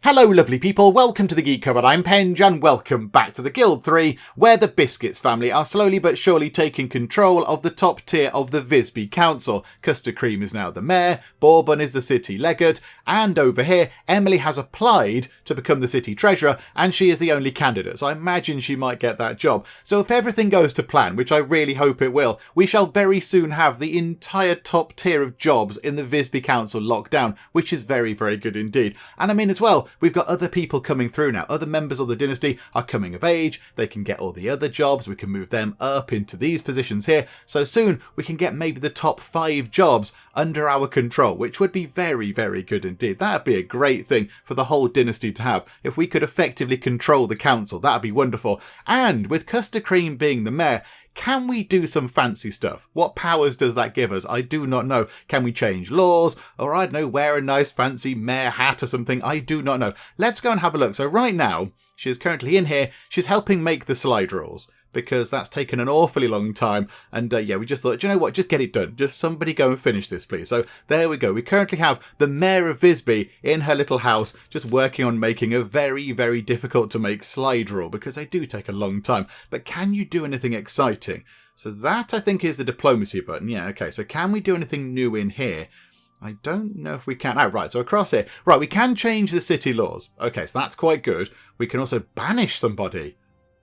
Hello lovely people, welcome to the Geek Cupboard, I'm Penge and welcome back to the Guild 3 where the Biscuits family are slowly but surely taking control of the top tier of the Visby Council. CustardCream is now the mayor, Bourbon is the city legate, and over here Emily has applied to become the city treasurer and she is the only candidate, so I imagine she might get that job. So if everything goes to plan, which I really hope it will, we shall very soon have the entire top tier of jobs in the Visby Council locked down, which is very, very good indeed. And I mean as well, we've got other people coming through now. Other members of the dynasty are coming of age. They can get all the other jobs. We can move them up into these positions here. So soon we can get maybe the top 5 jobs under our control, which would be very, very good indeed. That'd be a great thing for the whole dynasty to have. If we could effectively control the council, that'd be wonderful. And with CustardCream being the mayor, can we do some fancy stuff? What powers does that give us? I do not know. Can we change laws? Or I don't know, wear a nice fancy mayor hat or something? I do not know. Let's go and have a look. So right now, she is currently in here. She's helping make the slide rules, because that's taken an awfully long time. And yeah, we just thought, do you know what? Just get it done. Just somebody go and finish this, please. So there we go. We currently have the mayor of Visby in her little house, just working on making a very, very difficult to make slide rule, because they do take a long time. But can you do anything exciting? So that, I think, is the diplomacy button. Yeah, okay. So can we do anything new in here? I don't know if we can. Oh, right. So across here. Right, we can change the city laws. Okay, so that's quite good. We can also banish somebody.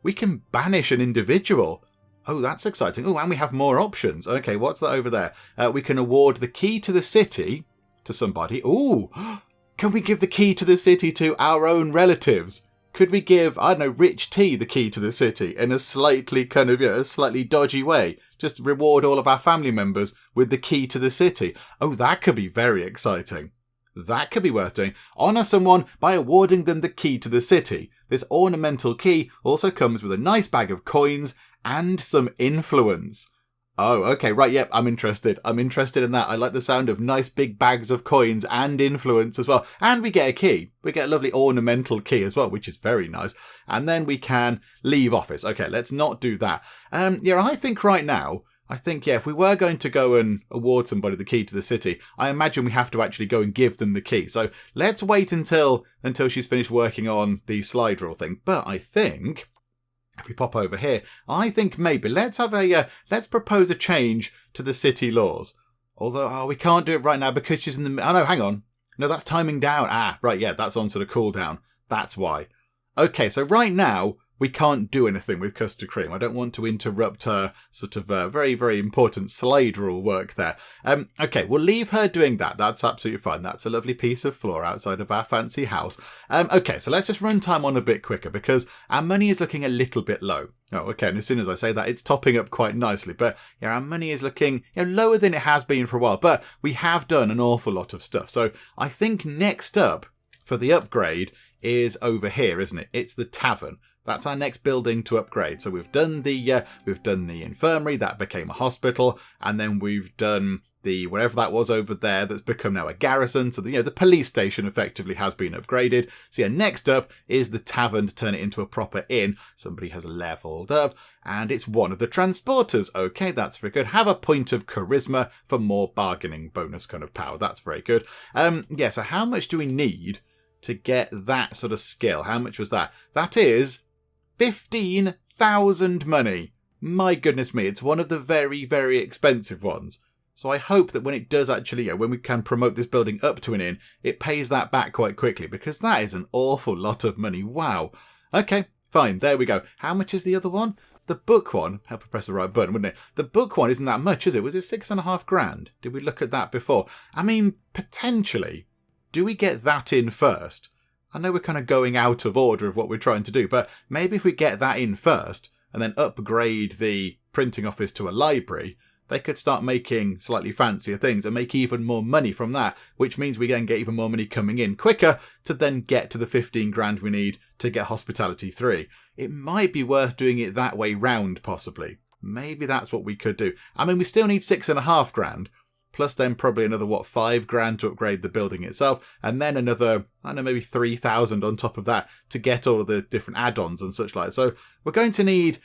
We can banish an individual. Oh, that's exciting. Oh, and we have more options. Okay, what's that over there? We can award the key to the city to somebody. Ooh, can we give the key to the city to our own relatives? Could we give, I don't know, Rich T the key to the city in a slightly kind of, a slightly dodgy way? Just reward all of our family members with the key to the city. Oh, that could be very exciting. That could be worth doing. Honour someone by awarding them the key to the city. This ornamental key also comes with a nice bag of coins and some influence. Oh, okay, right, yep, I'm interested. I'm interested in that. I like the sound of nice big bags of coins and influence as well. And we get a key. We get a lovely ornamental key as well, which is very nice. And then we can leave office. Okay, let's not do that. Yeah, I think right now, if we were going to go and award somebody the key to the city, I imagine we have to actually go and give them the key. So let's wait until she's finished working on the slide rule thing. But I think if we pop over here, I think maybe let's propose a change to the city laws. Although, we can't do it right now because she's in the... Oh, no, hang on. No, that's timing down. Ah, right, yeah, that's on sort of cooldown. That's why. Okay, so right now, we can't do anything with CustardCream. I don't want to interrupt her sort of very, very important slide rule work there. Okay, we'll leave her doing that. That's absolutely fine. That's a lovely piece of floor outside of our fancy house. Okay, so let's just run time on a bit quicker because our money is looking a little bit low. Oh, okay, and as soon as I say that, it's topping up quite nicely. But yeah, our money is looking lower than it has been for a while. But we have done an awful lot of stuff. So I think next up for the upgrade is over here, isn't it? It's the Tavern. That's our next building to upgrade. So we've done the infirmary, that became a hospital, and then we've done the whatever that was over there that's become now a garrison. So the police station effectively has been upgraded. So yeah, next up is the tavern to turn it into a proper inn. Somebody has leveled up, and it's one of the transporters. Okay, that's very good. Have a point of charisma for more bargaining bonus kind of power. That's very good. Yeah. So how much do we need to get that sort of skill? How much was that? That is 15,000 money. My goodness me, it's one of the very, very expensive ones. So I hope that when it does actually, when we can promote this building up to an inn, it pays that back quite quickly, because that is an awful lot of money. Wow. Okay, fine, there we go. How much is the other one? The book one, help to press the right button, wouldn't it? The book one isn't that much, is it? Was it 6.5 grand? Did we look at that before? I mean, potentially. Do we get that in first? I know we're kind of going out of order of what we're trying to do, but maybe if we get that in first and then upgrade the printing office to a library, they could start making slightly fancier things and make even more money from that, which means we then get even more money coming in quicker to then get to the 15 grand we need to get Hospitality 3. It might be worth doing it that way round, possibly. Maybe that's what we could do. I mean, we still need 6.5 grand. Plus then probably another, 5 grand to upgrade the building itself, and then another, I don't know, maybe 3,000 on top of that to get all of the different add-ons and such like. So we're going to need,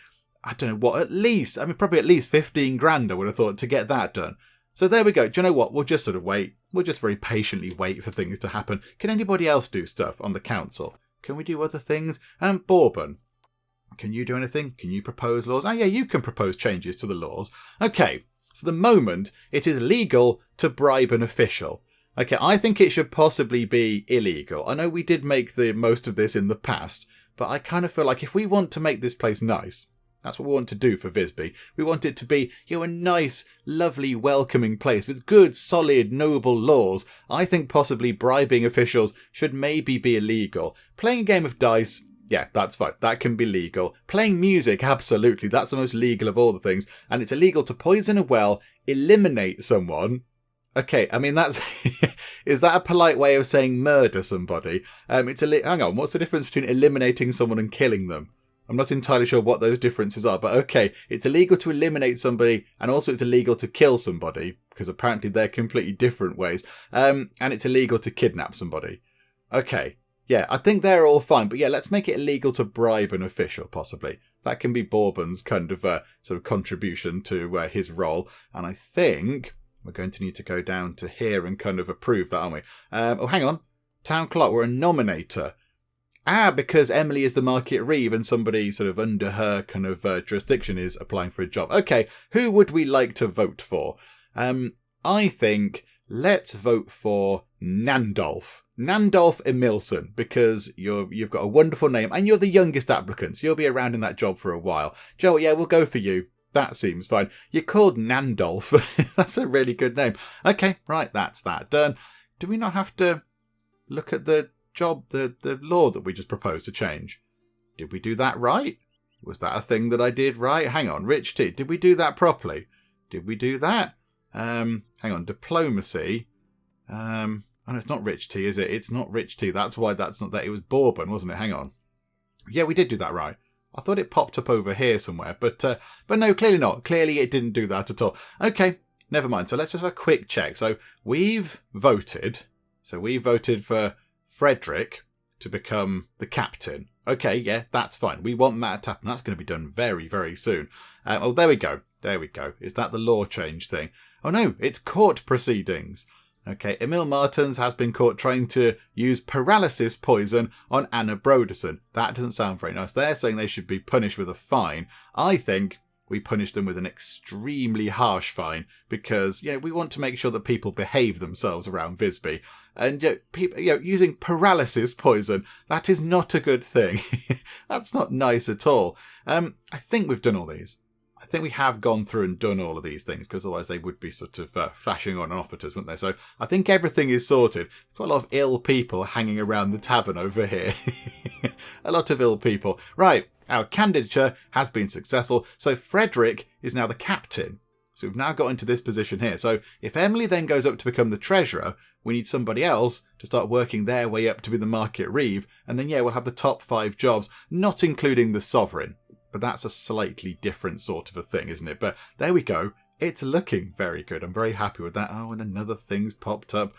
I don't know what, at least, probably at least 15 grand, I would have thought, to get that done. So there we go. Do you know what? We'll just sort of wait. We'll just very patiently wait for things to happen. Can anybody else do stuff on the council? Can we do other things? Bourbon, can you do anything? Can you propose laws? Oh yeah, you can propose changes to the laws. Okay, so the moment it is legal to bribe an official. Okay, I think it should possibly be illegal. I know we did make the most of this in the past, but I kind of feel like if we want to make this place nice, that's what we want to do for Visby. We want it to be, a nice, lovely, welcoming place with good, solid, noble laws. I think possibly bribing officials should maybe be illegal. Playing a game of dice, yeah, that's fine. That can be legal. Playing music, absolutely. That's the most legal of all the things. And it's illegal to poison a well, eliminate someone. Okay, I mean, that's... is that a polite way of saying murder somebody? Hang on, what's the difference between eliminating someone and killing them? I'm not entirely sure what those differences are, but okay, it's illegal to eliminate somebody, and also it's illegal to kill somebody, because apparently they're completely different ways, and it's illegal to kidnap somebody. Okay, yeah, I think they're all fine, but yeah, let's make it illegal to bribe an official, possibly. That can be Bourbon's kind of sort of contribution to his role, and I think we're going to need to go down to here and kind of approve that, aren't we? Oh, hang on. Town clerk, we're a nominator. Because Emily is the market reeve and somebody sort of under her kind of jurisdiction is applying for a job. Okay, who would we like to vote for? I think let's vote for Nandolf. Nandolf Emilson, because you've got a wonderful name and you're the youngest applicant, so you'll be around in that job for a while. Joe, yeah, we'll go for you. That seems fine. You're called Nandolf. That's a really good name. Okay, right, that's that done. Do we not have to look at the job, the law that we just proposed to change? Did we do that right? Was that a thing that I did right? Hang on, Rich Tea. Did we do that properly? Did we do that? Hang on, diplomacy. Oh, no, it's not Rich Tea, is it? It's not Rich Tea. That's why that's not that. It was Bourbon, wasn't it? Hang on. Yeah, we did do that right. I thought it popped up over here somewhere, but no, clearly not. Clearly it didn't do that at all. Okay, never mind. So let's just have a quick check. So we've voted. So we voted for Frederick to become the captain. Okay, yeah, that's fine. We want that to happen. That's going to be done very, very soon. Oh, there we go. There we go. Is that the law change thing? Oh no, it's court proceedings. Okay, Emil Martens has been caught trying to use paralysis poison on Anna Broderson. That doesn't sound very nice. They're saying they should be punished with a fine. I think we punish them with an extremely harsh fine because, we want to make sure that people behave themselves around Visby. And people, using paralysis poison, that is not a good thing. That's not nice at all. I think we've done all these. I think we have gone through and done all of these things because otherwise they would be sort of flashing on and off at us, wouldn't they? So I think everything is sorted. There's quite a lot of ill people hanging around the tavern over here. A lot of ill people. Right, our candidature has been successful. So Frederick is now the captain. So we've now got into this position here. So if Emily then goes up to become the treasurer, we need somebody else to start working their way up to be the market reeve. And then, we'll have the top 5 jobs, not including the sovereign. But that's a slightly different sort of a thing, isn't it? But there we go. It's looking very good. I'm very happy with that. Oh, and another thing's popped up.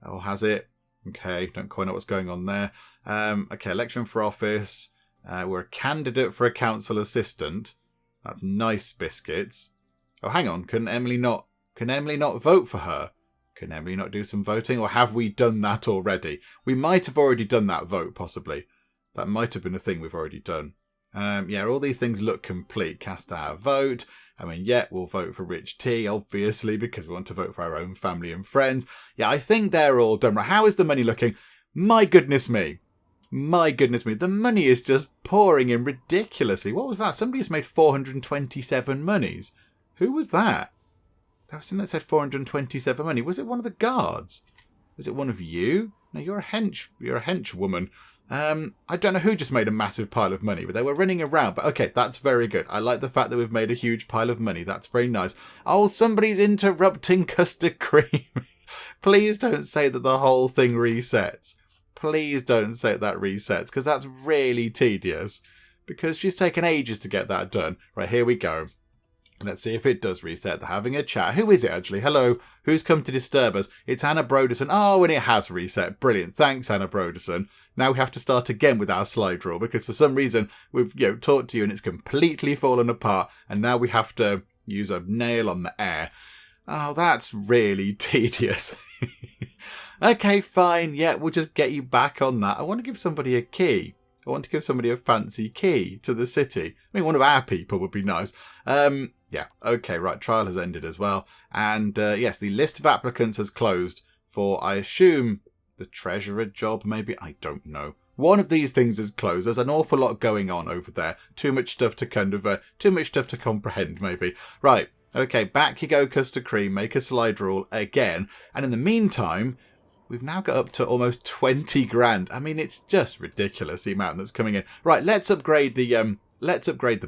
Oh, has it? Okay, don't quite know what's going on there. Okay, election for office. We're a candidate for a council assistant. That's nice, Biscuits. Oh, hang on. Can Emily not vote for her? Can Emily not do some voting? Or have we done that already? We might have already done that vote, possibly. That might have been a thing we've already done. All these things look complete. Cast our vote. We'll vote for Rich Tea, obviously, because we want to vote for our own family and friends. Yeah, I think they're all done. Right, how is the money looking? My goodness me. My goodness me. The money is just pouring in ridiculously. What was that? Somebody has made 427 monies. Who was that? That was something that said 427 money. Was it one of the guards? Was it one of you? No, you're a henchwoman. I don't know who just made a massive pile of money, but they were running around. But okay, that's very good. I like the fact that we've made a huge pile of money. That's very nice. Oh, somebody's interrupting CustardCream. Please don't say that the whole thing resets. Please don't say that resets, because that's really tedious. Because she's taken ages to get that done. Right, here we go. Let's see if it does reset. They're having a chat. Who is it, actually? Hello. Who's come to disturb us? It's Anna Broderson. Oh, and it has reset. Brilliant. Thanks, Anna Broderson. Now we have to start again with our slide rule because for some reason we've talked to you and it's completely fallen apart. And now we have to use a nail on the air. Oh, that's really tedious. Okay, fine. Yeah, we'll just get you back on that. I want to give somebody a key. I want to give somebody a fancy key to the city. I mean, one of our people would be nice. Yeah, okay, right. Trial has ended as well. And yes, the list of applicants has closed for, I assume, the treasurer job, maybe? I don't know. One of these things is closed. There's an awful lot going on over there. Too much stuff to too much stuff to comprehend, maybe. Right. Okay, back you go, CustardCream. Make a slide rule again. And in the meantime, we've now got up to almost 20 grand. I mean, it's just ridiculous, the amount that's coming in. Right, let's upgrade the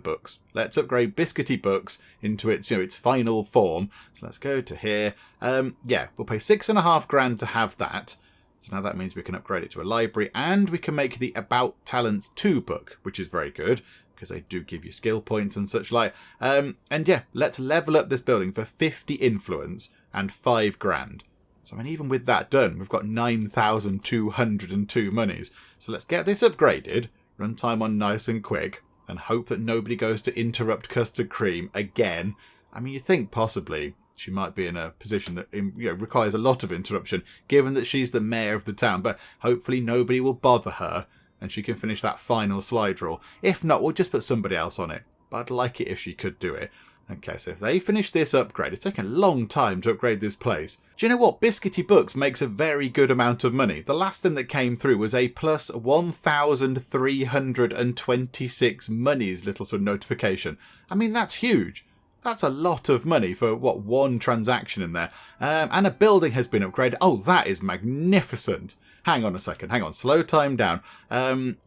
books. Let's upgrade Biscuity Books into its, its final form. So let's go to here. Yeah, we'll pay 6.5 grand to have that. So now that means we can upgrade it to a library, and we can make the About Talents 2 book, which is very good, because they do give you skill points and such like. And yeah, let's level up this building for 50 influence and 5 grand. So I mean, even with that done, we've got 9,202 monies. So let's get this upgraded, run time on nice and quick, and hope that nobody goes to interrupt CustardCream again. I mean, you think possibly she might be in a position that requires a lot of interruption, given that she's the mayor of the town, but hopefully nobody will bother her and she can finish that final slide rule. If not, we'll just put somebody else on it. But I'd like it if she could do it. Okay, so if they finish this upgrade, it's taken a long time to upgrade this place. Do you know what? Biscuity Books makes a very good amount of money. The last thing that came through was a plus 1,326 monies little sort of notification. I mean, that's huge. That's a lot of money for, what, one transaction in there. And a building has been upgraded. Oh, that is magnificent. Hang on a second. Hang on. Slow time down.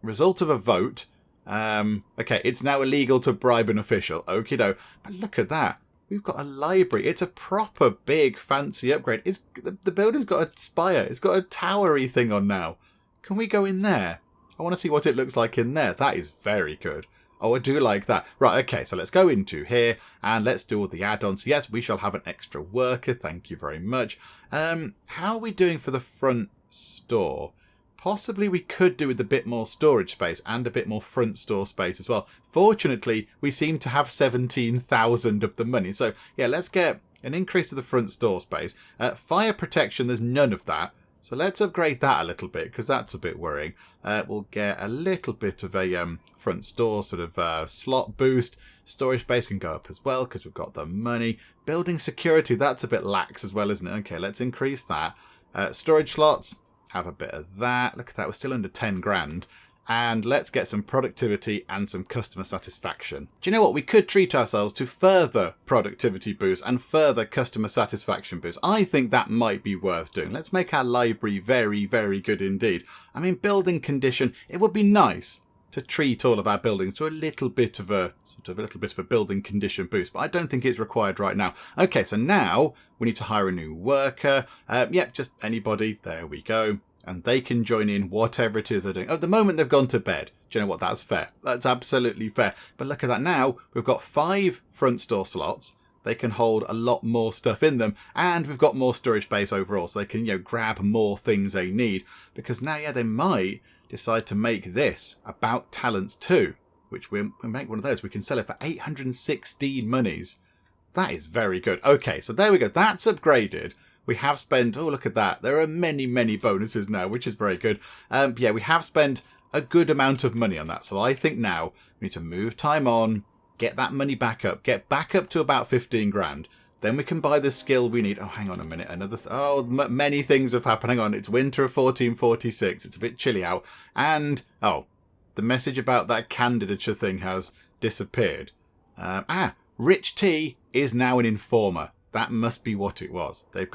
Result of a vote. Okay, it's now illegal to bribe an official. Okie doke. But look at that. We've got a library. It's a proper big fancy upgrade. The building's got a spire. It's got a towery thing on now. Can we go in there? I want to see what it looks like in there. That is very good. Oh, I do like that. Right, okay, so let's go into here and let's do all the add-ons. Yes, we shall have an extra worker. Thank you very much. How are we doing for the front store? Possibly we could do with a bit more storage space and a bit more front store space as well. Fortunately, we seem to have 17,000 of the money. So, yeah, let's get an increase to the front store space. Fire protection, there's none of that. So let's upgrade that a little bit, because that's a bit worrying. We'll get a little bit of a front store sort of slot boost. Storage space can go up as well, because we've got the money. Building security, that's a bit lax as well, isn't it? Okay, let's increase that. Storage slots, have a bit of that. Look at that, we're still under 10 grand. And let's get some productivity and some customer satisfaction. Do you know what? We could treat ourselves to further productivity boosts and further customer satisfaction boosts. I think that might be worth doing. Let's make our library very, very good indeed. I mean, building condition, it would be nice to treat all of our buildings to a little bit of a building condition boost, but I don't think it's required right now. Okay, so now we need to hire a new worker. Yep, just anybody. There we go. And they can join in whatever it is they're doing. At the moment, they've gone to bed. Do you know what? That's fair. That's absolutely fair. But look at that now. We've got 5 front store slots. They can hold a lot more stuff in them. And we've got more storage space overall. So they can, grab more things they need. Because now, yeah, they might decide to make this About Talents 2. Which we make one of those. We can sell it for 816 monies. That is very good. Okay, so there we go. That's upgraded. We have spent, oh, look at that. There are many, many bonuses now, which is very good. Yeah, we have spent a good amount of money on that. So I think now we need to move time on, get that money back up, get back up to about 15 grand. Then we can buy the skill we need. Oh, hang on a minute. Many things have happened. Hang on. It's winter of 1446. It's a bit chilly out. And, oh, the message about that candidature thing has disappeared. Rich T is now an informer. That must be what it was. They're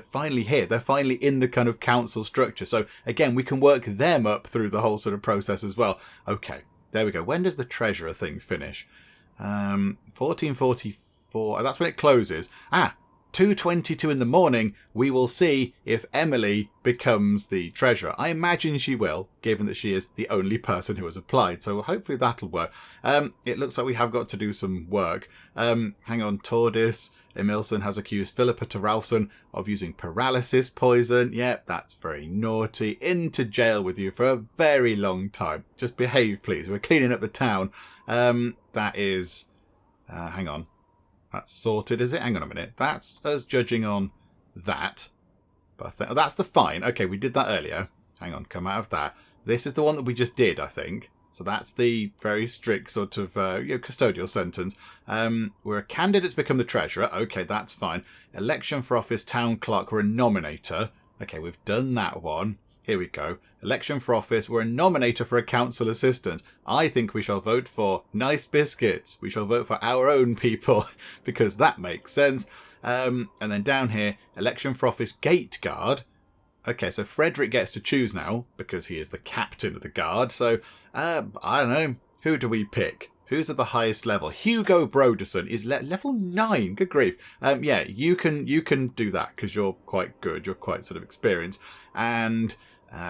finally here. They're finally in the kind of council structure. So again, we can work them up through the whole sort of process as well. Okay, there we go. When does the treasurer thing finish? 1444. That's when it closes. 2:22 in the morning, we will see if Emily becomes the treasurer. I imagine she will, given that she is the only person who has applied. So hopefully that'll work. It looks like we have got to do some work. Hang on, Tordis. Emilson has accused Philippa Terralson of using paralysis poison. Yep, that's very naughty. Into jail with you for a very long time. Just behave, please. We're cleaning up the town. That is... hang on. That's sorted, is it? Hang on a minute. That's us judging on that. But I think, oh, that's the fine. Okay, we did that earlier. Hang on, come out of that. This is the one that we just did, I think. So that's the very strict sort of custodial sentence. We're a candidate to become the treasurer. Okay, that's fine. Election for office, town clerk. We're a nominator. Okay, we've done that one. Here we go. Election for office. We're a nominator for a council assistant. I think we shall vote for Nice Biscuits. We shall vote for our own people because that makes sense. And then down here, election for office, gate guard. Okay, so Frederick gets to choose now because he is the captain of the guard. So, I don't know. Who do we pick? Who's at the highest level? Hugo Broderson is level 9. Good grief. Yeah, you can do that because you're quite good. You're quite sort of experienced. And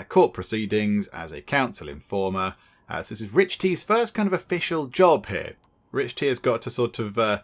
court proceedings as a council informer. So this is Rich T's first kind of official job here. Rich T has got to sort of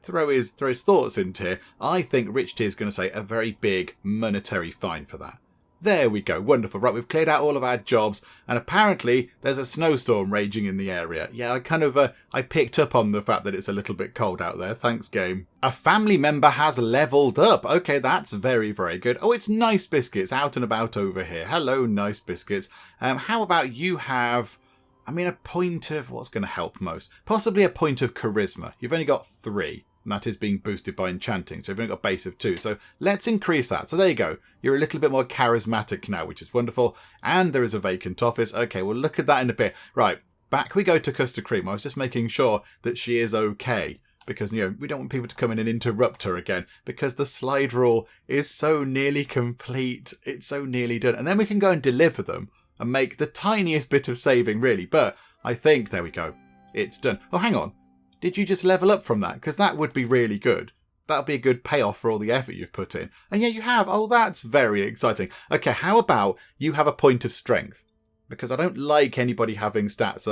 throw his thoughts into here. I think Rich T is going to say a very big monetary fine for that. There we go. Wonderful. Right, we've cleared out all of our jobs, and apparently there's a snowstorm raging in the area. Yeah, I kind of I picked up on the fact that it's a little bit cold out there. Thanks, game. A family member has leveled up. Okay, that's very, very good. Oh, it's Nice Biscuits out and about over here. Hello, Nice Biscuits. How about you have... I mean, a point of... What's going to help most? Possibly a point of charisma. You've only got 3. And that is being boosted by enchanting. So you've only got a base of 2. So let's increase that. So there you go. You're a little bit more charismatic now, which is wonderful. And there is a vacant office. Okay, we'll look at that in a bit. Right, back we go to CustardCream. I was just making sure that she is okay. Because, we don't want people to come in and interrupt her again. Because the slide rule is so nearly complete. It's so nearly done. And then we can go and deliver them. And make the tiniest bit of saving, really. But I think, there we go. It's done. Oh, hang on. Did you just level up from that? Because that would be really good. That would be a good payoff for all the effort you've put in. And yeah, you have. Oh, that's very exciting. Okay, how about you have a point of strength? Because I don't like anybody having stats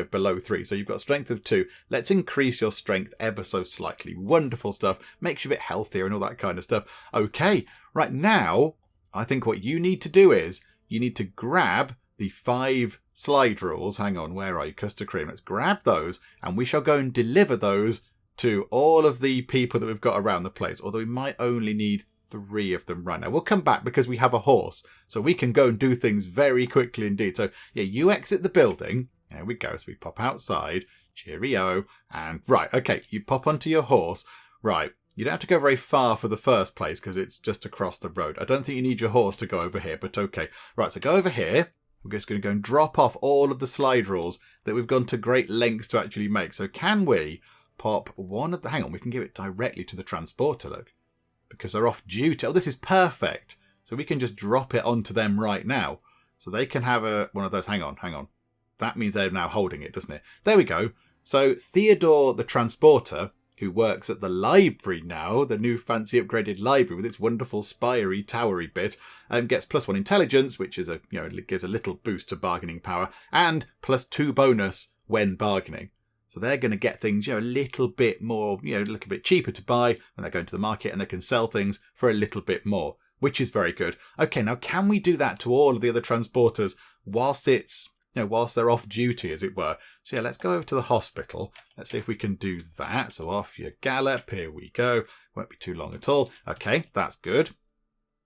below 3. So you've got strength of 2. Let's increase your strength ever so slightly. Wonderful stuff. Makes you a bit healthier and all that kind of stuff. Okay, right now, I think what you need to do is you need to grab the 5 slide rules. Hang on, where are you? CustardCream. Let's grab those and we shall go and deliver those to all of the people that we've got around the place. Although we might only need 3 of them right now. We'll come back because we have a horse. So we can go and do things very quickly indeed. So yeah, you exit the building. There we go. So we pop outside. Cheerio. And right, okay, you pop onto your horse. Right. You don't have to go very far for the first place because it's just across the road. I don't think you need your horse to go over here, but okay. Right, so go over here. We're just going to go and drop off all of the slide rules that we've gone to great lengths to actually make. So can we pop one of the... Hang on, we can give it directly to the transporter, look. Because they're off duty. Oh, this is perfect. So we can just drop it onto them right now. So they can have one of those. Hang on. That means they're now holding it, doesn't it? There we go. So Theodore the transporter, who works at the library now, the new fancy upgraded library with its wonderful spiry, towery bit, gets +1 intelligence, which is gives a little boost to bargaining power, and +2 bonus when bargaining. So they're going to get things, a little bit more, a little bit cheaper to buy when they go into the market, and they can sell things for a little bit more, which is very good. Okay, now can we do that to all of the other transporters whilst it's... whilst they're off duty, as it were. So yeah, let's go over to the hospital. Let's see if we can do that. So off you gallop. Here we go. Won't be too long at all. Okay, that's good.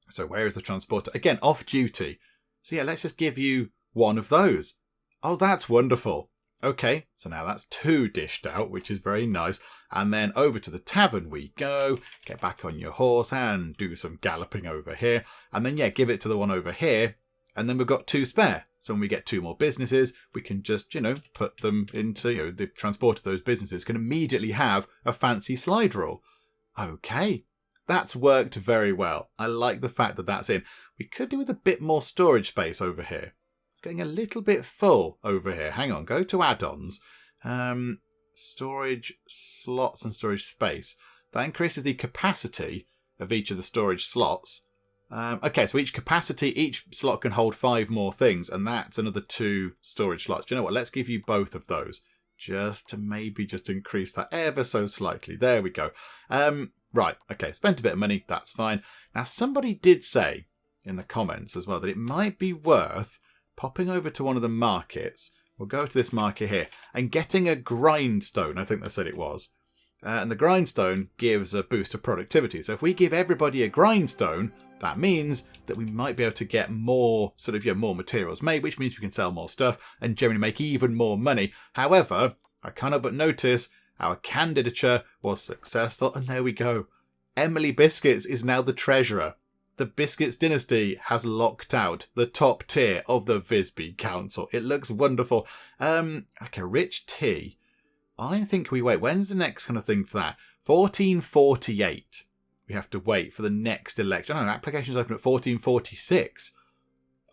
So where is the transporter? Again, off duty. So yeah, let's just give you one of those. Oh, that's wonderful. Okay, so now that's 2 dished out, which is very nice. And then over to the tavern we go. Get back on your horse and do some galloping over here. And then, yeah, give it to the one over here. And then we've got 2 spare. So when we get 2 more businesses, we can just, put them into, the transport of those businesses can immediately have a fancy slide rule. Okay, that's worked very well. I like the fact that that's in. We could do with a bit more storage space over here. It's getting a little bit full over here. Hang on, go to add-ons. Storage slots and storage space. That increases the capacity of each of the storage slots. Okay, so each slot can hold 5 more things, and that's another 2 storage slots. Do you know what? Let's give you both of those, just to maybe just increase that ever so slightly. There we go. Right, okay, spent a bit of money, that's fine. Now, somebody did say in the comments as well that it might be worth popping over to one of the markets. We'll go to this market here, and getting a grindstone, I think they said it was. And the grindstone gives a boost of productivity. So if we give everybody a grindstone, that means that we might be able to get more more materials made, which means we can sell more stuff and generally make even more money. However, I cannot but notice our candidature was successful, and there we go. Emily Biscuits is now the treasurer. The Biscuits Dynasty has locked out the top tier of the Visby Council. It looks wonderful. Okay, rich tea. I think we wait. When's the next kind of thing for that? 1448. We have to wait for the next election. Oh, no, applications open at 1446.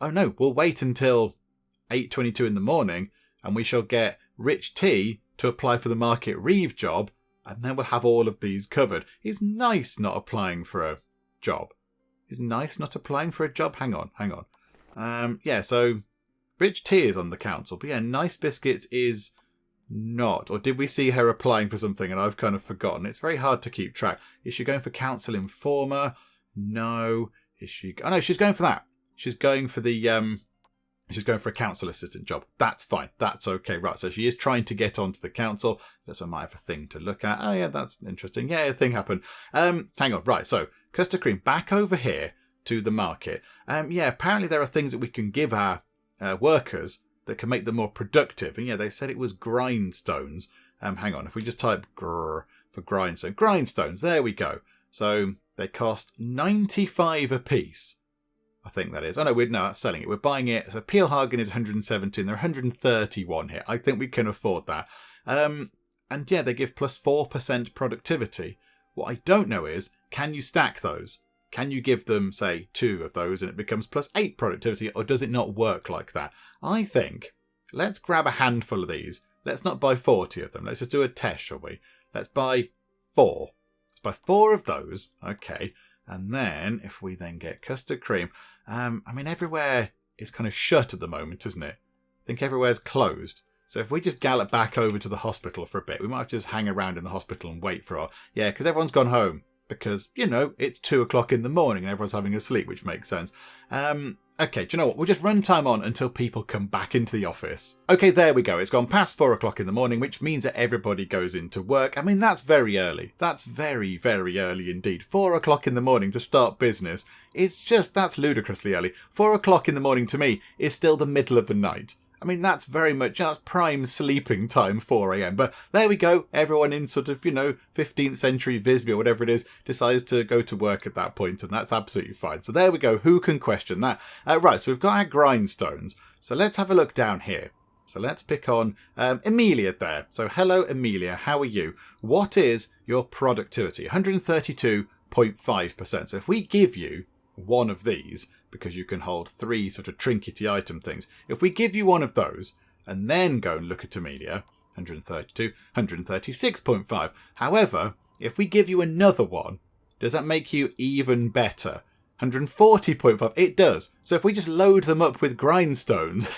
Oh no, we'll wait until 8:22 in the morning and we shall get rich tea to apply for the Market Reeve job, and then we'll have all of these covered. It's nice not applying for a job. It's nice not applying for a job. Hang on. Yeah, so rich tea is on the council, but yeah, Nice Biscuits is not. Or did we see her applying for something and I've kind of forgotten? It's very hard to keep track. Is she going for council informer? No. Is she? Oh no, she's going for that. She's going for the she's going for a council assistant job. That's fine. That's okay. Right, so she is trying to get onto the council. That's why I might have a thing to look at. Oh yeah, that's interesting. Yeah, a thing happened. Hang on. Right, so CustardCream back over here to the market. Yeah, apparently there are things that we can give our workers that can make them more productive. And yeah, they said it was grindstones. Hang on, if we just type grr for grindstone. Grindstones, there we go. So they cost 95 a piece. I think that is. Oh no, no, that's selling it. We're buying it. So Peelhagen is 117. They're 131 here. I think we can afford that. And yeah, they give plus 4% productivity. What I don't know is, can you stack those? Can you give them, say, 2 of those and it becomes plus 8 productivity, or does it not work like that? I think, let's grab a handful of these. Let's not buy 40 of them. Let's just do a test, shall we? Let's buy 4. Let's buy 4 of those. Okay. And then, if we then get CustardCream, I mean, everywhere is kind of shut at the moment, isn't it? I think everywhere's closed. So if we just gallop back over to the hospital for a bit, we might have to just hang around in the hospital and wait for our... Yeah, because everyone's gone home. Because, you know, it's 2 o'clock in the morning and everyone's having a sleep, which makes sense. Okay, do you know what? We'll just run time on until people come back into the office. Okay, there we go. It's gone past 4 o'clock in the morning, which means that everybody goes into work. I mean, that's very early. That's very, very early indeed. 4 o'clock in the morning to start business. It's just, that's ludicrously early. 4 o'clock in the morning to me is still the middle of the night. I mean, that's very much, that's prime sleeping time, 4 a.m. But there we go. Everyone in sort of, 15th century Visby or whatever it is decides to go to work at that point, and that's absolutely fine. So there we go. Who can question that? Right, so we've got our grindstones. So let's have a look down here. So let's pick on Amelia there. So hello, Amelia. How are you? What is your productivity? 132.5%. So if we give you one of these, because you can hold 3 sort of trinkety item things. If we give you one of those and then go and look at Amelia, 132, 136.5. However, if we give you another one, does that make you even better? 140.5. It does. So if we just load them up with grindstones,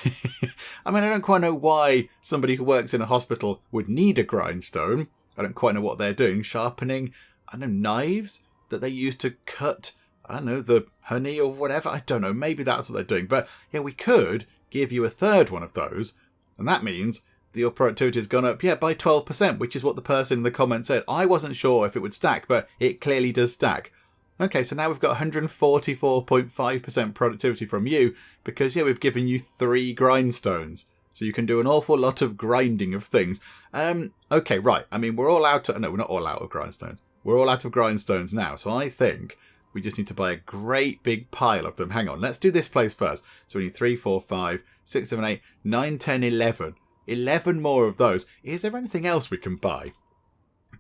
I mean, I don't quite know why somebody who works in a hospital would need a grindstone. I don't quite know what they're doing. Sharpening, I don't know, knives that they use to cut, I don't know, the honey or whatever. I don't know. Maybe that's what they're doing. But yeah, we could give you a third one of those. And that means that your productivity has gone up, by 12%, which is what the person in the comment said. I wasn't sure if it would stack, but it clearly does stack. Okay, so now we've got 144.5% productivity from you because, we've given you 3 grindstones. So you can do an awful lot of grinding of things. Okay, right. I mean, we're all out of... No, we're not all out of grindstones. We're all out of grindstones now. So I think... we just need to buy a great big pile of them. Hang on, let's do this place first. So we need 3, 4, 5, 6, 7, 8, 9, 10, 11. 11 more of those. Is there anything else we can buy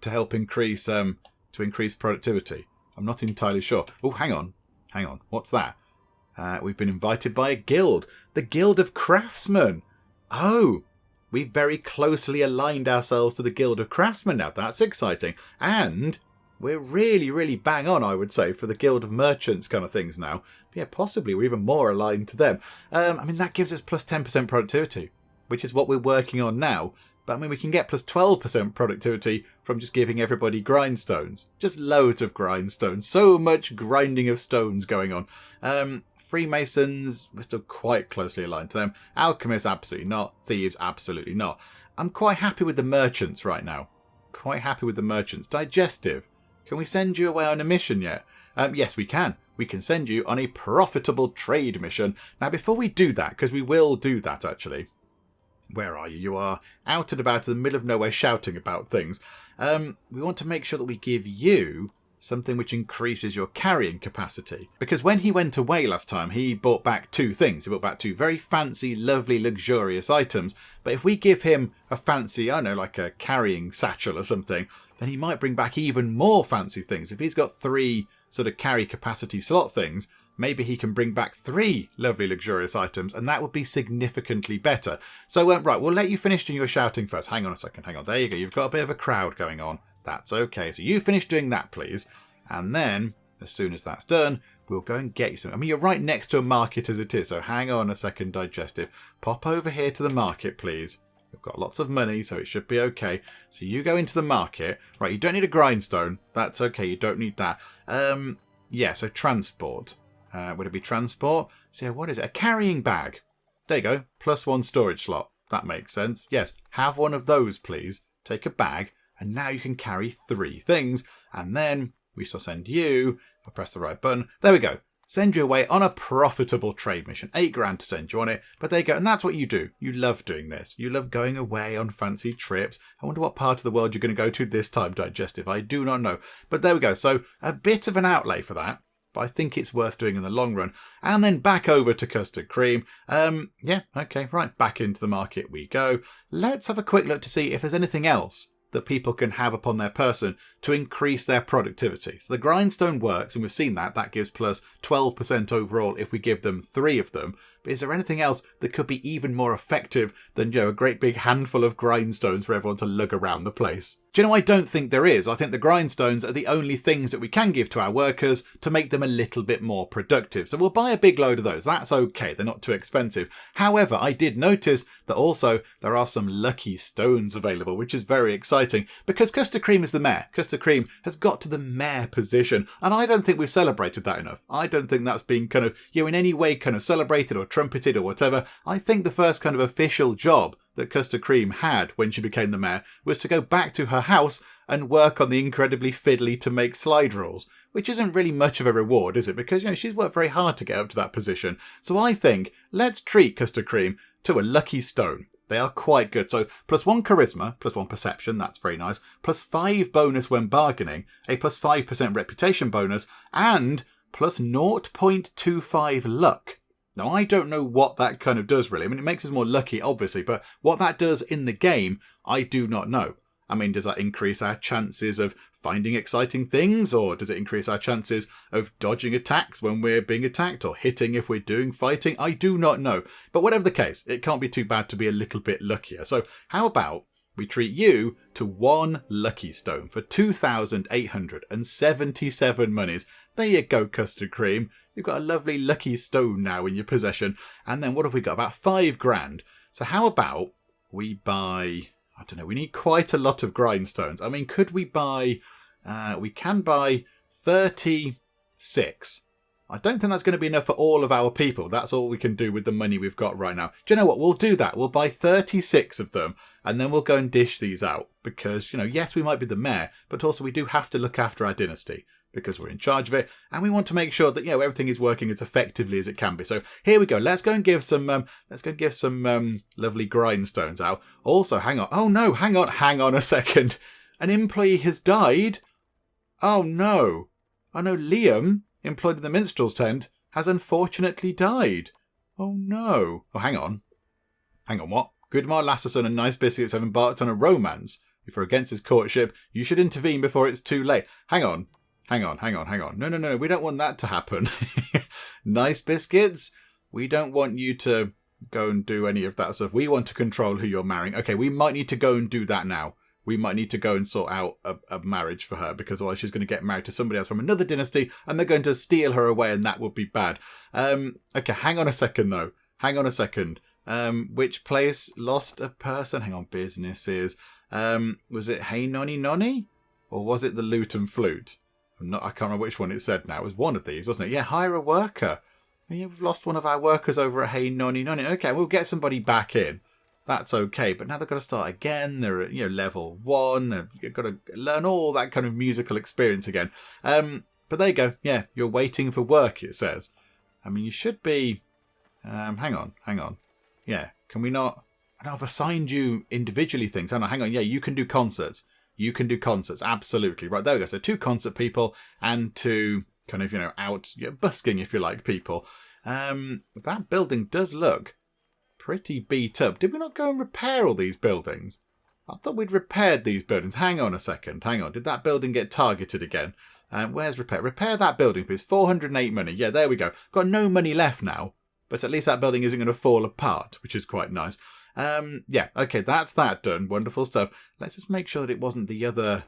to help increase productivity? I'm not entirely sure. Oh, hang on. What's that? We've been invited by a guild. The Guild of Craftsmen. Oh, we've very closely aligned ourselves to the Guild of Craftsmen now. That's exciting. And... we're really, really bang on, I would say, for the Guild of Merchants kind of things now. But yeah, possibly we're even more aligned to them. I mean, that gives us plus 10% productivity, which is what we're working on now. But I mean, we can get plus 12% productivity from just giving everybody grindstones. Just loads of grindstones. So much grinding of stones going on. Freemasons, we're still quite closely aligned to them. Alchemists, absolutely not. Thieves, absolutely not. I'm quite happy with the merchants right now. quite happy with the merchants. Digestive, can we send you away on a mission yet? Yes, we can. We can send you on a profitable trade mission. Now, before we do that, because we will do that actually. Where are you? You are out and about in the middle of nowhere shouting about things. We want to make sure that we give you something which increases your carrying capacity. Because when he went away last time, he brought back 2 things. He brought back 2 very fancy, lovely, luxurious items. But if we give him a fancy, I don't know, like a carrying satchel or something, then he might bring back even more fancy things. If he's got 3 sort of carry capacity slot things, maybe he can bring back 3 lovely, luxurious items, and that would be significantly better. So, right, we'll let you finish doing your shouting first. Hang on a second, hang on. There you go. You've got a bit of a crowd going on. That's okay. So you finish doing that, please. And then, as soon as that's done, we'll go and get you some. I mean, you're right next to a market as it is, so hang on a second, Digestive. Pop over here to the market, please. We've got lots of money, so it should be okay. So you go into the market. Right, you don't need a grindstone. That's okay, you don't need that. Yeah, so transport. Would it be transport? So what is it? A carrying bag. There you go. +1 storage slot. That makes sense. Yes, have one of those, please. Take a bag. And now you can carry 3 things. And then we shall send you, if I press the right button, there we go. Send you away on a profitable trade mission. 8 grand to send you on it. But there you go. And that's what you do. You love doing this. You love going away on fancy trips. I wonder what part of the world you're going to go to this time, Digestive. I do not know. But there we go. So a bit of an outlay for that. But I think it's worth doing in the long run. And then back over to CustardCream. Yeah, okay, right. Back into the market we go. Let's have a quick look to see if there's anything else that people can have upon their person to increase their productivity. So the grindstone works, and we've seen that. That gives plus 12% overall if we give them 3 of them. But is there anything else that could be even more effective than, a great big handful of grindstones for everyone to lug around the place? Do you know, I don't think there is. I think the grindstones are the only things that we can give to our workers to make them a little bit more productive. So we'll buy a big load of those. That's okay. They're not too expensive. However, I did notice that also there are some lucky stones available, which is very exciting because CustardCream is the mayor. CustardCream has got to the mayor position, and I don't think we've celebrated that enough. I don't think that's been kind of, in any way kind of celebrated or trumpeted or whatever. I think the first kind of official job that CustardCream had when she became the mayor was to go back to her house and work on the incredibly fiddly to make slide rules, which isn't really much of a reward, is it? Because, she's worked very hard to get up to that position. So I think let's treat CustardCream to a lucky stone. They are quite good. So +1 charisma, +1 perception, that's very nice, +5 bonus when bargaining, a +5% reputation bonus, and plus 0.25 luck. Now, I don't know what that kind of does, really. I mean, it makes us more lucky, obviously, but what that does in the game, I do not know. I mean, does that increase our chances of finding exciting things, or does it increase our chances of dodging attacks when we're being attacked, or hitting if we're doing fighting? I do not know. But whatever the case, it can't be too bad to be a little bit luckier. So how about we treat you to 1 lucky stone for 2,877 monies. There you go, CustardCream. You've got a lovely lucky stone now in your possession. And then what have we got? About 5 grand. So how about we buy, I don't know, we need quite a lot of grindstones. I mean, could we buy, we can buy 36. I don't think that's going to be enough for all of our people. That's all we can do with the money we've got right now. Do you know what? We'll do that. We'll buy 36 of them, and then we'll go and dish these out. Because, yes, we might be the mayor, but also we do have to look after our dynasty because we're in charge of it, and we want to make sure that, everything is working as effectively as it can be. So here we go. Let's go and give some lovely grindstones out. Also, hang on. Oh no, hang on a second. An employee has died. Oh no. Oh no, Liam, employed in the minstrel's tent, has unfortunately died. Oh no. Oh, hang on. Hang on, what? Goodmar Lasserson and Nice Biscuits have embarked on a romance. If you're against his courtship, you should intervene before it's too late. Hang on. No, we don't want that to happen. Nice Biscuits, we don't want you to go and do any of that stuff. We want to control who you're marrying. Okay, we might need to go and do that now. We might need to go and sort out a marriage for her, because otherwise she's going to get married to somebody else from another dynasty and they're going to steal her away, and that would be bad. Okay, hang on a second though. Which place lost a person? Hang on, businesses. Was it Hey Nonny Nonny? Or was it the Loot and Flute? I can't remember which one it said now. It was one of these, wasn't it? Yeah, hire a worker. Yeah, we've lost one of our workers over at Hey Nonny Nonny. Okay, we'll get somebody back in. That's okay. But now they've got to start again. They're at, level 1. They've got to learn all that kind of musical experience again. But there you go. Yeah, you're waiting for work, it says. I mean, you should be... hang on. Yeah, can we not... I've assigned you individually things. Hang on. Yeah, you can do concerts. Absolutely. Right, there we go. So 2 concert people and 2 kind of, out busking, if you like, people. That building does look pretty beat up. Did we not go and repair all these buildings? I thought we'd repaired these buildings. Hang on a second. Did that building get targeted again? Where's repair? Repair that building, please. 408 money. Yeah, there we go. Got no money left now. But at least that building isn't going to fall apart, which is quite nice. Yeah, okay, that's that done. Wonderful stuff. Let's just make sure that it wasn't the other...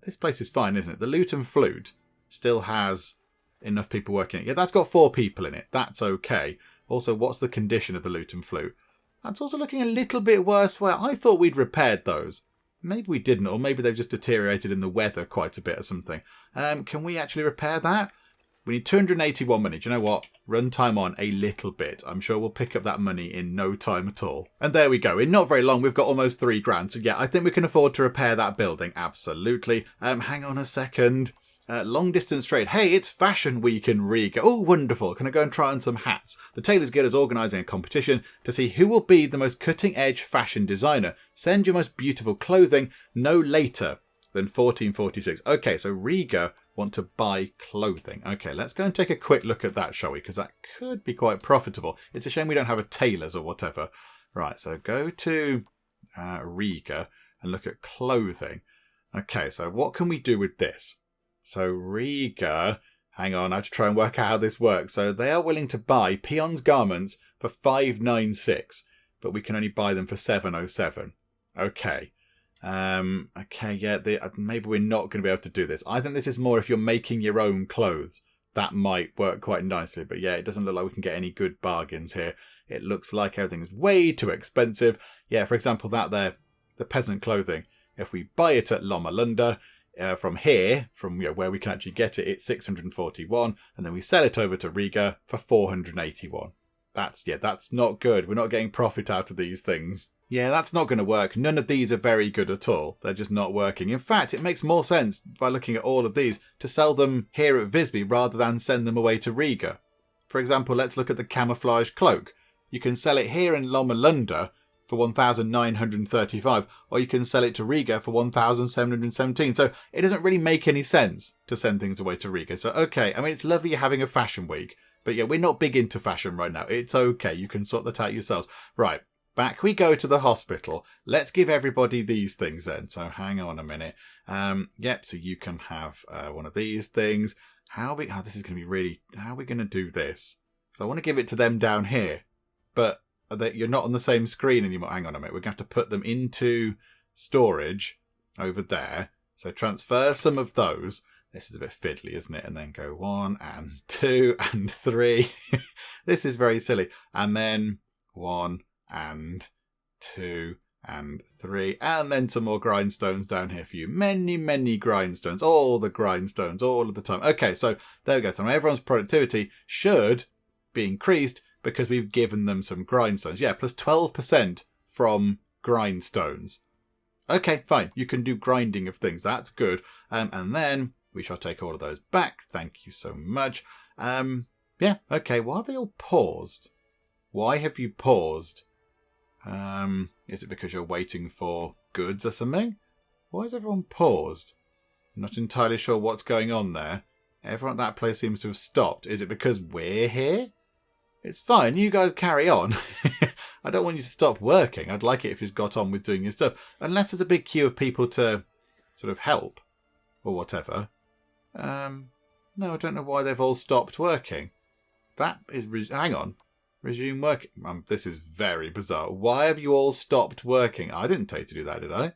This place is fine, isn't it? The Lute and Flute still has enough people working it. Yeah, that's got 4 people in it. That's okay. Also, what's the condition of the Lute and Flute? That's also looking a little bit worse. Well, I thought we'd repaired those. Maybe we didn't, or maybe they've just deteriorated in the weather quite a bit or something. Can we actually repair that? We need 281 money. Do you know what? Run time on a little bit. I'm sure we'll pick up that money in no time at all. And there we go. In not very long, we've got almost 3 grand. So yeah, I think we can afford to repair that building. Absolutely. Hang on a second. Long distance trade. Hey, it's Fashion Week in Riga. Oh, wonderful. Can I go and try on some hats? The Tailors Guild is organising a competition to see who will be the most cutting-edge fashion designer. Send your most beautiful clothing no later than 1446. Okay, so Riga want to buy clothing. Okay, let's go and take a quick look at that, shall we? Because that could be quite profitable. It's a shame we don't have a tailor's or whatever. Right, so go to Riga and look at clothing. Okay, so what can we do with this? So Riga, hang on, I have to try and work out how this works. So they are willing to buy peons garments for 596, but we can only buy them for 707. Okay. Okay, yeah, maybe we're not going to be able to do this. I think this is more if you're making your own clothes. That might work quite nicely. But yeah, it doesn't look like we can get any good bargains here. It looks like everything's way too expensive. Yeah, for example, that there, the peasant clothing. If we buy it at Lomalunda, from here, from where we can actually get it, it's 641. And then we sell it over to Riga for 481. That's not good. We're not getting profit out of these things. Yeah, that's not going to work. None of these are very good at all. They're just not working. In fact, it makes more sense, by looking at all of these, to sell them here at Visby rather than send them away to Riga. For example, let's look at the camouflage cloak. You can sell it here in Lomalunda for 1,935, or you can sell it to Riga for 1,717. So it doesn't really make any sense to send things away to Riga. So, okay, I mean, it's lovely you're having a fashion week, but yeah, we're not big into fashion right now. It's okay. You can sort that out yourselves. Right. Back we go to the hospital. Let's give everybody these things then. So hang on a minute. Yep, so you can have one of these things. This is going to be really... How are we going to do this? So I want to give it to them down here. But you're not on the same screen anymore. Hang on a minute. We're going to have to put them into storage over there. So transfer some of those. This is a bit fiddly, isn't it? And then go 1 and 2 and 3. This is very silly. And then 1... and 2 and 3, and then some more grindstones down here for you. Many, many grindstones. All the grindstones, all of the time. Okay, so there we go. So everyone's productivity should be increased because we've given them some grindstones. Yeah, plus 12% from grindstones. Okay, fine. You can do grinding of things. That's good. And then we shall take all of those back. Thank you so much. Yeah, okay. Why have they all paused? Why have you paused? Is it because you're waiting for goods or something? Why is everyone paused? I'm not entirely sure what's going on there. Everyone at that place seems to have stopped. Is it because we're here? It's fine. You guys carry on. I don't want you to stop working. I'd like it if you've got on with doing your stuff. Unless there's a big queue of people to sort of help or whatever. No, I don't know why they've all stopped working. That is... Hang on. Resume working. This is very bizarre. Why have you all stopped working? I didn't tell you to do that, did I?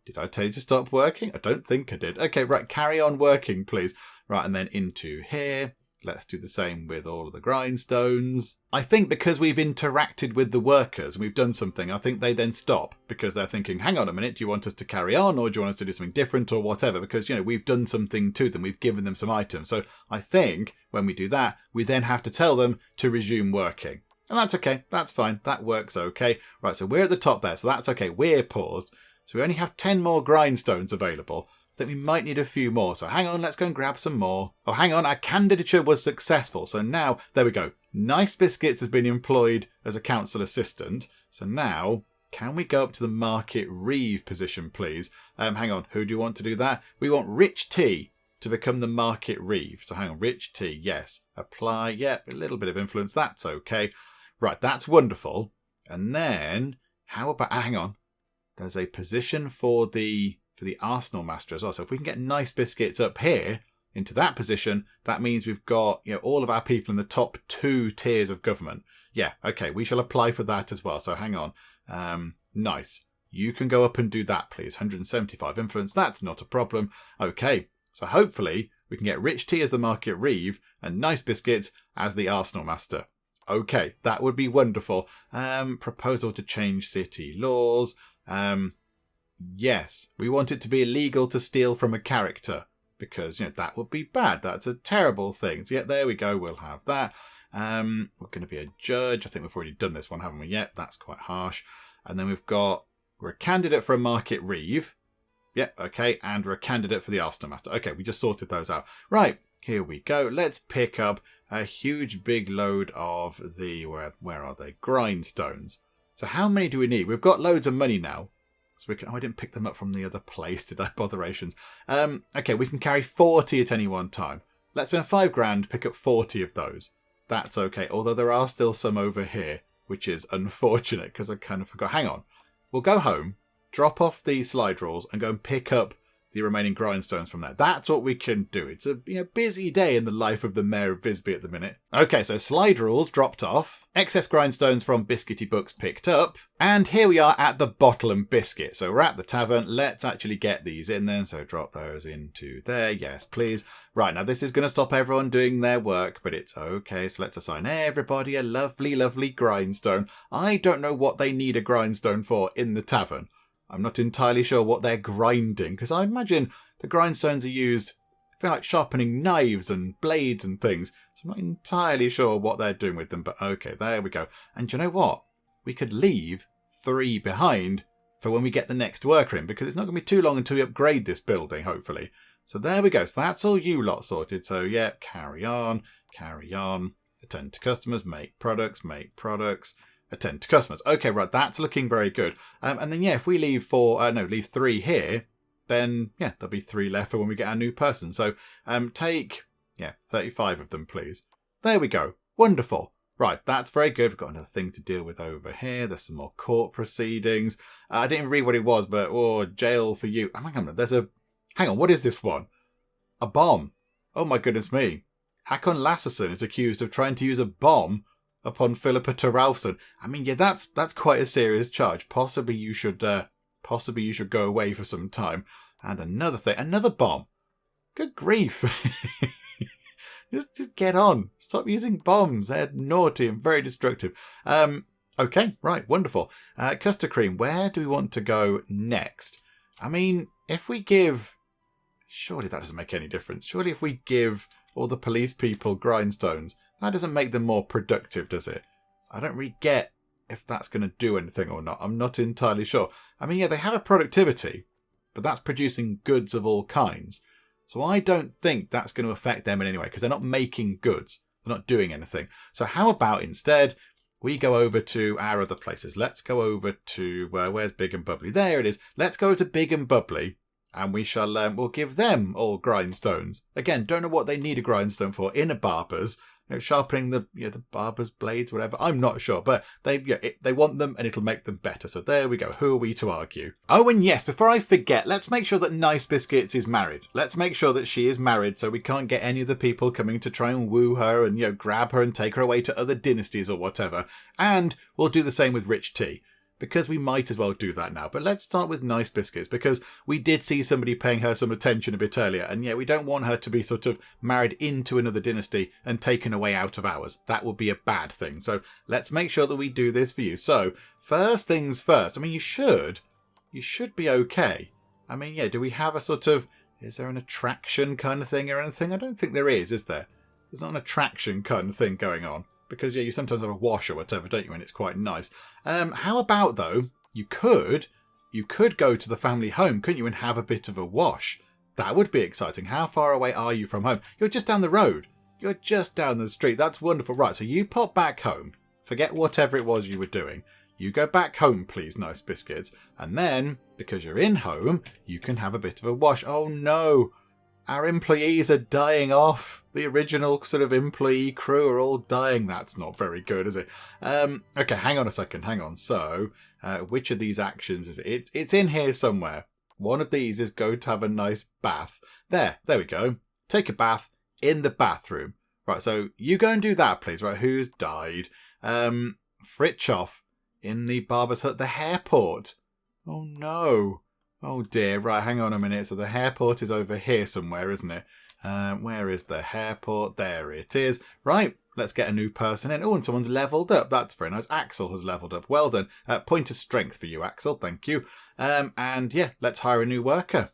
Did I tell you to stop working? I don't think I did. Okay, right. Carry on working, please. Right, and then into here. Let's do the same with all of the grindstones. I think because we've interacted with the workers and we've done something, I think they then stop because they're thinking, hang on a minute, do you want us to carry on or do you want us to do something different or whatever? Because, we've done something to them. We've given them some items. So I think when we do that, we then have to tell them to resume working. And that's okay. That's fine. That works okay. Right, so we're at the top there. So that's okay. We're paused. So we only have 10 more grindstones available. I think we might need a few more. So hang on, let's go and grab some more. Oh, hang on. Our candidature was successful. So now, there we go. Nice Biscuits has been employed as a council assistant. So now, can we go up to the Market Reeve position, please? Hang on. Who do you want to do that? We want Rich T to become the Market Reeve. So hang on. Rich T, yes. Apply. Yep, a little bit of influence. That's okay. Right, that's wonderful. And then, how about... hang on. There's a position for the Arsenal Master as well. So if we can get Nice Biscuits up here into that position, that means we've got all of our people in the top 2 tiers of government. Yeah, okay, we shall apply for that as well. So hang on. Nice. You can go up and do that, please. 175 influence. That's not a problem. Okay, so hopefully we can get Rich T as the Market Reeve and Nice Biscuits as the Arsenal Master. Okay, that would be wonderful. Proposal to change city laws. Yes, we want it to be illegal to steal from a character because, that would be bad. That's a terrible thing. So, yeah, there we go. We'll have that. We're going to be a judge. I think we've already done this one, haven't we? Yet that's quite harsh. And then we're a candidate for a Market Reeve. Yep, okay. And we're a candidate for the Arsenal Master. Okay, we just sorted those out. Right, here we go. Let's pick up a huge big load of the, where are they? Grindstones. So how many do we need? We've got loads of money now. So we can, I didn't pick them up from the other place, did I? Botherations. Okay, we can carry 40 at any one time. Let's spend 5 grand, pick up 40 of those. That's okay. Although there are still some over here, which is unfortunate because I kind of forgot. Hang on. We'll go home, drop off the slide rules and go and pick up the remaining grindstones from there. That's what we can do. It's a busy day in the life of the Mayor of Visby at the minute. Okay, so slide rules dropped off, excess grindstones from Biscuity Books picked up, and here we are at the Bottle and Biscuit. So we're at the tavern. Let's actually get these in then. So drop those into there. Yes, please. Right, now this is going to stop everyone doing their work, but it's okay. So let's assign everybody a lovely, lovely grindstone. I don't know what they need a grindstone for in the tavern. I'm not entirely sure what they're grinding, because I imagine the grindstones are used for like sharpening knives and blades and things. So I'm not entirely sure what they're doing with them, but okay, there we go. And do you know what? We could leave 3 behind for when we get the next worker in, because it's not going to be too long until we upgrade this building, hopefully. So there we go. So that's all you lot sorted. So yeah, carry on, attend to customers, make products, attend to customers. Okay, right, that's looking very good. And then, yeah, if we leave leave 3 here, then, yeah, there'll be 3 left for when we get our new person. So take, 35 of them, please. There we go. Wonderful. Right, that's very good. We've got another thing to deal with over here. There's some more court proceedings. I didn't even read what it was, but, jail for you. Oh my God, hang on, what is this one? A bomb. Oh my goodness me. Hakon Lasseson is accused of trying to use a bomb upon Philippa Toralfsson. I mean, yeah, that's quite a serious charge. Possibly you should go away for some time. And another bomb. Good grief. just get on. Stop using bombs. They're naughty and very destructive. Okay, right, wonderful. CustardCream, where do we want to go next? I mean, if we give... Surely that doesn't make any difference. Surely if we give all the police people grindstones, that doesn't make them more productive, does it? I don't really get if that's going to do anything or not. I'm not entirely sure. I mean, yeah, they have a productivity, but that's producing goods of all kinds. So I don't think that's going to affect them in any way because they're not making goods. They're not doing anything. So how about instead we go over to our other places? Let's go over to, where's Big and Bubbly? There it is. Let's go to Big and Bubbly. And we shall, we'll give them all grindstones. Again, don't know what they need a grindstone for in a barber's. Sharpening the barber's blades, whatever. I'm not sure, but they want them and it'll make them better. So there we go. Who are we to argue? Oh, and yes, before I forget, let's make sure that Nice Biscuits is married. Let's make sure that she is married so we can't get any of the people coming to try and woo her and, grab her and take her away to other dynasties or whatever. And we'll do the same with Rich T. Because we might as well do that now. But let's start with Nice Biscuits, because we did see somebody paying her some attention a bit earlier, and we don't want her to be sort of married into another dynasty and taken away out of ours. That would be a bad thing. So let's make sure that we do this for you. So first things first. I mean, you should be okay. I mean, do we have a sort of, is there an attraction kind of thing or anything? I don't think there is there? There's not an attraction kind of thing going on. because yeah, you sometimes have a wash or whatever, don't you? And it's quite nice. How about though, you could go to the family home, couldn't you, and have a bit of a wash? That would be exciting. How far away are you from home? You're just down the road. You're just down the street. That's wonderful. Right, so you pop back home. Forget whatever it was you were doing. You go back home, please, nice biscuits. And then, because you're in home, you can have a bit of a wash. Oh no, our employees are dying off. The original sort of employee crew are all dying. That's not very good, is it? Okay, hang on a second. Hang on. So, which of these actions is it? It's in here somewhere. One of these is go to have a nice bath. There we go. Take a bath in the bathroom. Right, so you go and do that, please. Right, who's died? Fritchoff in the barber's hut, the hairport. Oh no. Oh dear. Right, hang on a minute. So the hairport is over here somewhere, isn't it? Where is the hairport? There it is. Right, let's get a new person in. Oh, and someone's leveled up. That's very nice. Axel has leveled up. Well done. Point of strength for you, Axel. Thank you. And yeah, let's hire a new worker.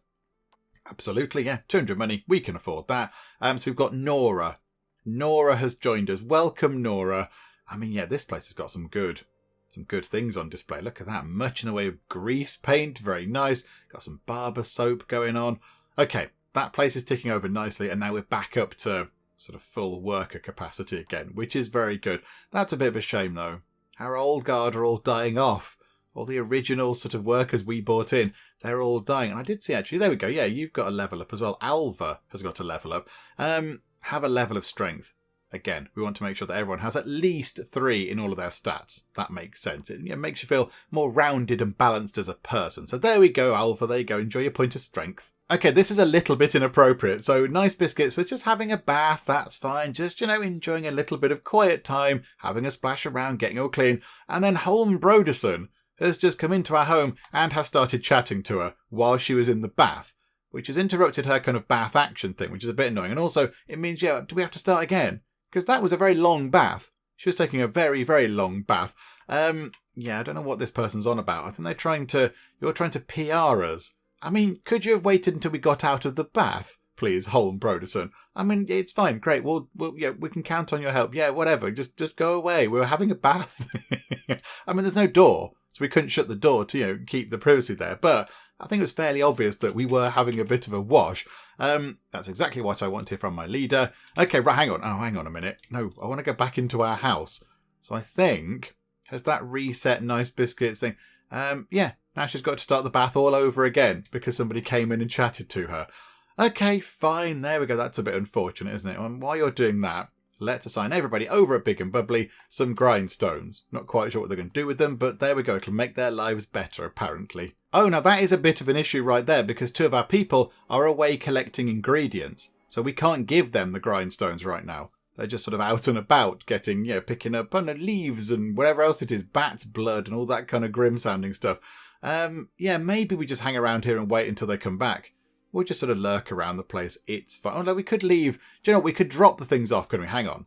Absolutely, yeah. 200 money. We can afford that. So we've got Nora. Nora has joined us. Welcome, Nora. I mean, yeah, this place has got some good things on display. Look at that. Much in the way of grease paint. Very nice. Got some barber soap going on. Okay, that place is ticking over nicely. And now we're back up to sort of full worker capacity again, which is very good. That's a bit of a shame, though. Our old guard are all dying off. All the original sort of workers we bought in, they're all dying. And I did see, actually, there we go. Yeah, you've got a level up as well. Alva has got a level up. Have a level of strength. Again, we want to make sure that everyone has at least 3 in all of their stats. That makes sense. It makes you feel more rounded and balanced as a person. So there we go, Alva. There you go. Enjoy your point of strength. Okay, this is a little bit inappropriate. So Nice Biscuits was just having a bath. That's fine. Just, enjoying a little bit of quiet time, having a splash around, getting all clean. And then Holm Broderson has just come into our home and has started chatting to her while she was in the bath, which has interrupted her kind of bath action thing, which is a bit annoying. And also, it means, yeah, do we have to start again? Because that was a very long bath. She was taking a very, very long bath. Yeah, I don't know what this person's on about. I think you're trying to PR us. I mean, could you have waited until we got out of the bath, please, Holm Broderson? I mean, it's fine, great. Yeah, we can count on your help. Yeah, whatever. Just go away. We were having a bath. I mean, there's no door, so we couldn't shut the door to, keep the privacy there. But I think it was fairly obvious that we were having a bit of a wash. That's exactly what I wanted from my leader. Okay, right, hang on. Oh, hang on a minute. No, I want to go back into our house. So I think, has that reset Nice Biscuits thing? Yeah, now she's got to start the bath all over again because somebody came in and chatted to her. Okay, fine. There we go. That's a bit unfortunate, isn't it? And while you're doing that, let's assign everybody over at Big and Bubbly some grindstones. Not quite sure what they're going to do with them, but there we go. It'll make their lives better, apparently. Oh, now that is a bit of an issue right there because 2 of our people are away collecting ingredients. So we can't give them the grindstones right now. They're just sort of out and about getting, picking up leaves and whatever else it is, bat's blood and all that kind of grim sounding stuff. Yeah, maybe we just hang around here and wait until they come back. We'll just sort of lurk around the place. It's fine. Oh, no, we could leave. Do you know what? We could drop the things off, couldn't we? Hang on.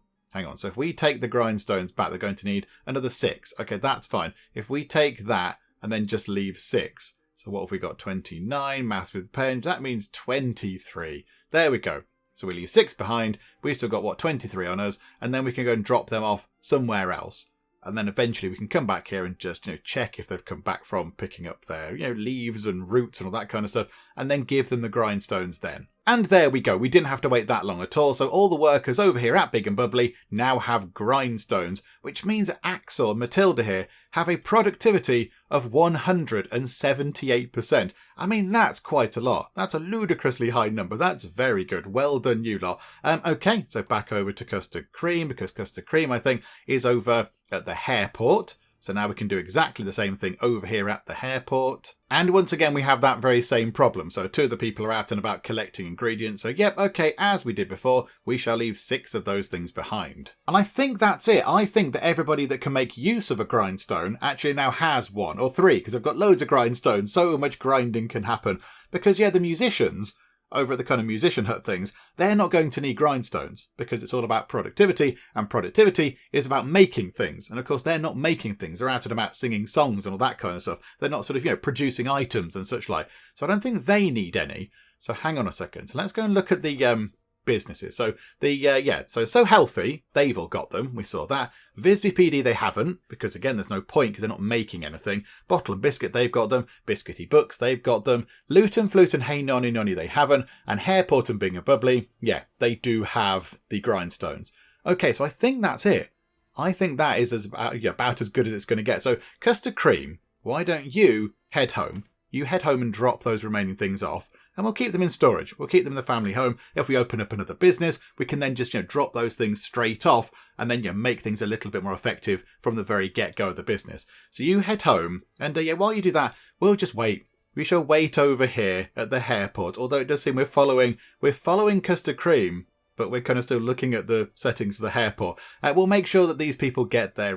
So if we take the grindstones back, they're going to need another 6. Okay, that's fine. If we take that and then just leave 6. So what have we got? 29, maths with pen. That means 23. There we go. So we leave 6 behind. We've still got, 23 on us. And then we can go and drop them off somewhere else. And then eventually we can come back here and just, check if they've come back from picking up their, leaves and roots and all that kind of stuff. And then give them the grindstones then. And there we go. We didn't have to wait that long at all. So all the workers over here at Big and Bubbly now have grindstones, which means Axel and Matilda here have a productivity of 178%. I mean, that's quite a lot. That's a ludicrously high number. That's very good. Well done, you lot. Okay, so back over to CustardCream, because CustardCream, I think, is over at the Hairport. So now we can do exactly the same thing over here at the Hairport. And once again, we have that very same problem. So 2 of the people are out and about collecting ingredients. So yep, okay, as we did before, we shall leave 6 of those things behind. And I think that's it. I think that everybody that can make use of a grindstone actually now has 1 or 3, because I've got loads of grindstones. So much grinding can happen. Because yeah, the musicians over at the kind of musician hut things, they're not going to need grindstones because it's all about productivity, and productivity is about making things. And of course, they're not making things. They're out and about singing songs and all that kind of stuff. They're not sort of, producing items and such like. So I don't think they need any. So hang on a second. So let's go and look at the businesses. So so healthy, they've all got them. We saw that. Visby PD, they haven't, because again, there's no point because they're not making anything. Bottle and Biscuit, they've got them. Biscuity Books, they've got them. Loot and Flute and Hey Nonny Nonny, they haven't. And Hairport and Bing and Bubbly, yeah, they do have the grindstones. Okay, so I think that's it. I think that is about as good as it's going to get. So, CustardCream, why don't you head home? You head home and drop those remaining things off, and we'll keep them in storage. We'll keep them in the family home. If we open up another business, we can then just drop those things straight off, and then make things a little bit more effective from the very get-go of the business. So you head home, and while you do that, we'll just wait. We shall wait over here at the Hairport, although it does seem we're following CustardCream, but we're kind of still looking at the settings for the Hairport. We'll make sure that these people get their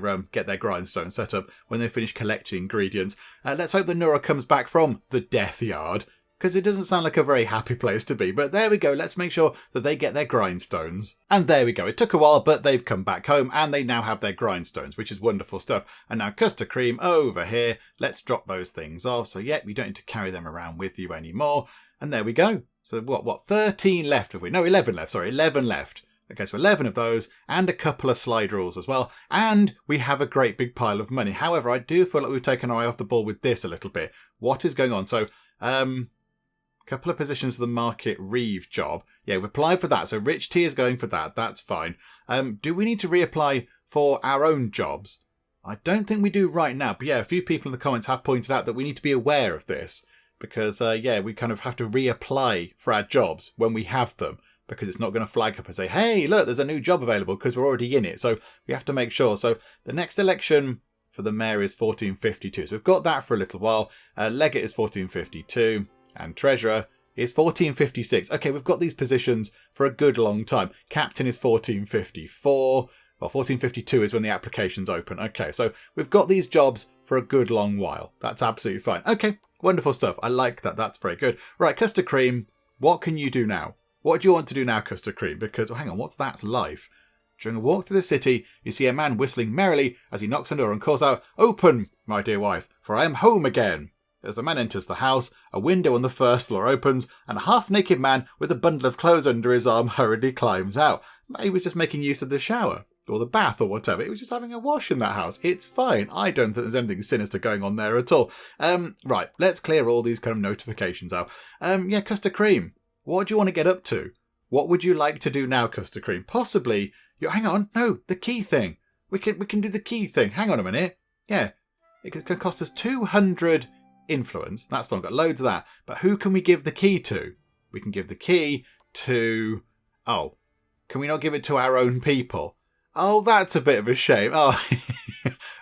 grindstone set up when they finish collecting ingredients. Let's hope that Nora comes back from the Death Yard, because it doesn't sound like a very happy place to be. But there we go. Let's make sure that they get their grindstones. And there we go. It took a while, but they've come back home and they now have their grindstones, which is wonderful stuff. And now CustardCream over here. Let's drop those things off. So yeah, we don't need to carry them around with you anymore. And there we go. So what, 13 left have we? No, 11 left. Sorry, 11 left. Okay, so 11 of those and a couple of slide rules as well. And we have a great big pile of money. However, I do feel like we've taken our eye off the ball with this a little bit. What is going on? So, couple of positions for the Market Reeve job. Yeah, we've applied for that. So Rich T is going for that. That's fine. Do we need to reapply for our own jobs? I don't think we do right now. But yeah, a few people in the comments have pointed out that we need to be aware of this. Because, we kind of have to reapply for our jobs when we have them. Because it's not going to flag up and say, hey, look, there's a new job available because we're already in it. So we have to make sure. So the next election for the mayor is 1452. So we've got that for a little while. Legate is 1452. And Treasurer is 1456. Okay, we've got these positions for a good long time. Captain is 1454. Well, 1452 is when the applications open. Okay, so we've got these jobs for a good long while. That's absolutely fine. Okay, wonderful stuff. I like that. That's very good. Right, CustardCream, what can you do now? What do you want to do now, CustardCream? Because, hang on, what's that's life? During a walk through the city, you see a man whistling merrily as he knocks on the door and calls out, "Open, my dear wife, for I am home again." As the man enters the house, a window on the first floor opens, and a half-naked man with a bundle of clothes under his arm hurriedly climbs out. He was just making use of the shower, or the bath, or whatever. He was just having a wash in that house. It's fine. I don't think there's anything sinister going on there at all. Right, let's clear all these kind of notifications out. CustardCream, what do you want to get up to? What would you like to do now, CustardCream? Possibly, hang on, no, the key thing. We can do the key thing. Hang on a minute. Yeah, it could cost us 200... influence. That's fine. We've got loads of that. But who can we give the key to? We can give the key to... Oh, can we not give it to our own people? Oh, that's a bit of a shame. Oh,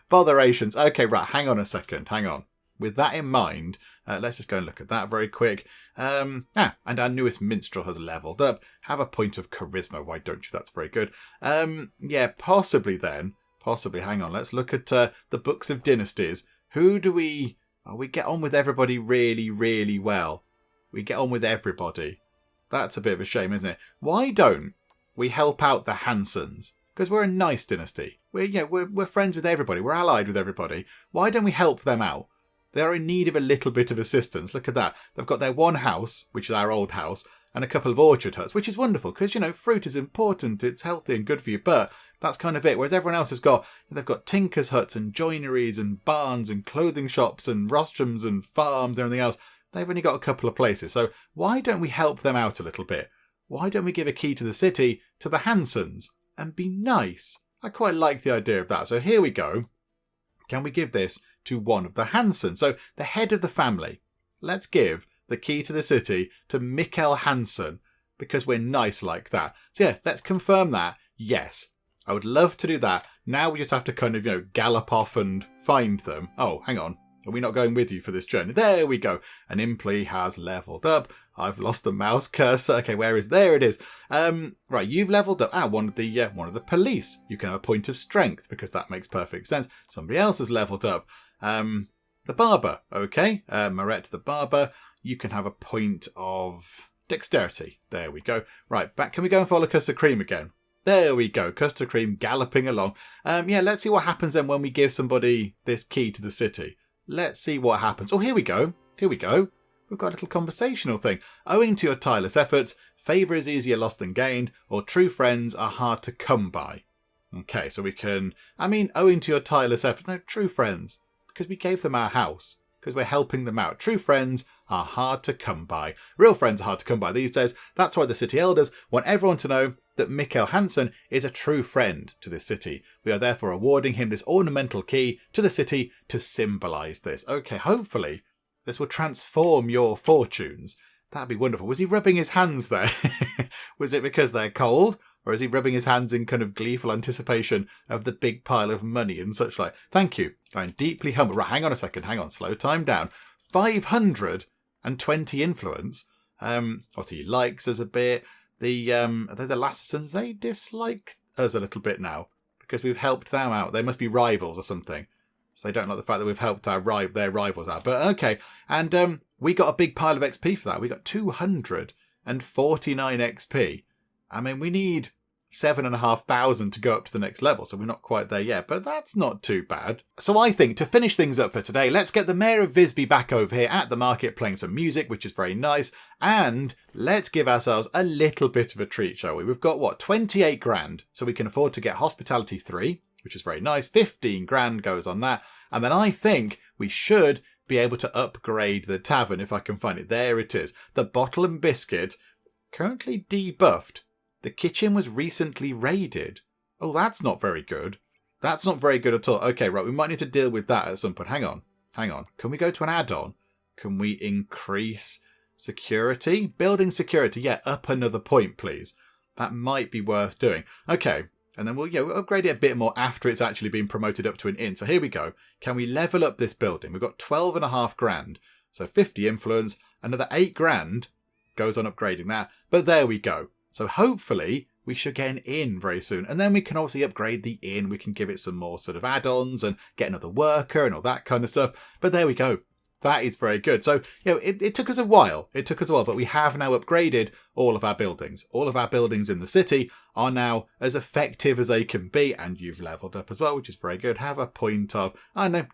botherations. Okay, right. Hang on a second. Hang on. With that in mind, let's just go and look at that very quick. And our newest minstrel has leveled up. Have a point of charisma. Why don't you? That's very good. Yeah, possibly then. Possibly. Hang on. Let's look at the books of dynasties. Who do we... Oh, we get on with everybody really, really well. We get on with everybody. That's a bit of a shame, isn't it? Why don't we help out the Hansons? Because we're a nice dynasty. We're friends with everybody. We're allied with everybody. Why don't we help them out? They're in need of a little bit of assistance. Look at that. They've got their one house, which is our old house, and a couple of orchard huts, which is wonderful because, fruit is important. It's healthy and good for you, but that's kind of it. Whereas everyone else they've got tinkers' huts and joineries and barns and clothing shops and rostrums and farms and everything else. They've only got a couple of places. So why don't we help them out a little bit? Why don't we give a key to the city to the Hansons and be nice? I quite like the idea of that. So here we go. Can we give this to one of the Hansons? So the head of the family. Let's give the key to the city to Mikkel Hansen because we're nice like that. So yeah, let's confirm that. Yes. I would love to do that. Now we just have to kind of, gallop off and find them. Oh, hang on. Are we not going with you for this journey? There we go. An employee has leveled up. I've lost the mouse cursor. Okay, where is... There it is. Right, you've leveled up. one of the police. You can have a point of strength because that makes perfect sense. Somebody else has leveled up. The barber. Okay, Moret the barber. You can have a point of dexterity. There we go. Right, back. Can we go and follow CustardCream again? There we go, CustardCream galloping along. Let's see what happens then when we give somebody this key to the city. Let's see what happens. Oh, here we go. We've got a little conversational thing. Owing to your tireless efforts, favour is easier lost than gained, or true friends are hard to come by. Okay, so we can, owing to your tireless effort, no, true friends, because we gave them our house, because we're helping them out. True friends are hard to come by. Real friends are hard to come by these days. That's why the city elders want everyone to know that Mikkel Hansen is a true friend to this city. We are therefore awarding him this ornamental key to the city to symbolise this. Okay, hopefully this will transform your fortunes. That'd be wonderful. Was he rubbing his hands there? Was it because they're cold? Or is he rubbing his hands in kind of gleeful anticipation of the big pile of money and such like? Thank you. I'm deeply humbled. Right, hang on a second. Hang on. Slow time down. 520 influence. Obviously he likes us a bit. The Lassasons, they dislike us a little bit now because we've helped them out. They must be rivals or something. So they don't like the fact that we've helped their rivals out. But okay. And we got a big pile of XP for that. We got 249 XP. We need 7,500 to go up to the next level, so we're not quite there yet, but that's not too bad. So I think to finish things up for today, let's get the Mayor of Visby back over here at the market playing some music, which is very nice, and let's give ourselves a little bit of a treat, shall we? We've got, 28 grand, so we can afford to get Hospitality 3, which is very nice. 15 grand goes on that, and then I think we should be able to upgrade the tavern if I can find it. There it is. The Bottle and Biscuit, currently debuffed. The kitchen was recently raided. Oh, that's not very good. That's not very good at all. Okay, right, we might need to deal with that at some point. Hang on. Can we go to an add-on? Can we increase security? Building security, yeah, up another point, please. That might be worth doing. Okay, and then we'll upgrade it a bit more after it's actually been promoted up to an inn. So here we go. Can we level up this building? We've got 12.5 grand. So 50 influence. Another 8 grand goes on upgrading that. But there we go. So hopefully we should get an inn very soon. And then we can obviously upgrade the inn. We can give it some more sort of add-ons and get another worker and all that kind of stuff. But there we go. That is very good. So, it took us a while. But we have now upgraded all of our buildings. All of our buildings in the city are now as effective as they can be. And you've leveled up as well, which is very good. Have a point of,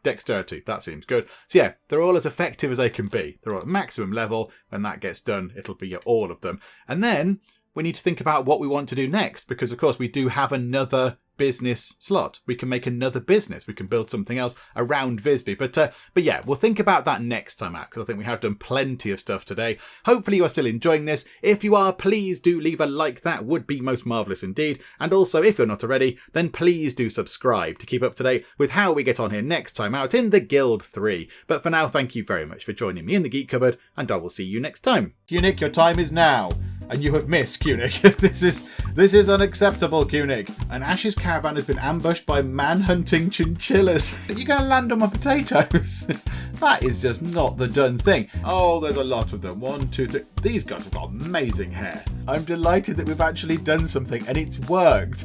dexterity. That seems good. So yeah, they're all as effective as they can be. They're all at maximum level. When that gets done, it'll be all of them. And then we need to think about what we want to do next, because of course we do have another business slot. We can make another business. We can build something else around Visby. But yeah, we'll think about that next time out, because I think we have done plenty of stuff today. Hopefully you are still enjoying this. If you are, please do leave a like. That would be most marvellous indeed. And also, if you're not already, then please do subscribe to keep up to date with how we get on here next time out in the Guild 3. But for now, thank you very much for joining me in the Geek Cupboard, and I will see you next time. Unic, your time is now. And you have missed, Kunik. This is unacceptable, Kunik. An Ash's caravan has been ambushed by man-hunting chinchillas. You're going to land on my potatoes? That is just not the done thing. Oh, there's a lot of them. 1, 2, 3. These guys have got amazing hair. I'm delighted that we've actually done something and it's worked.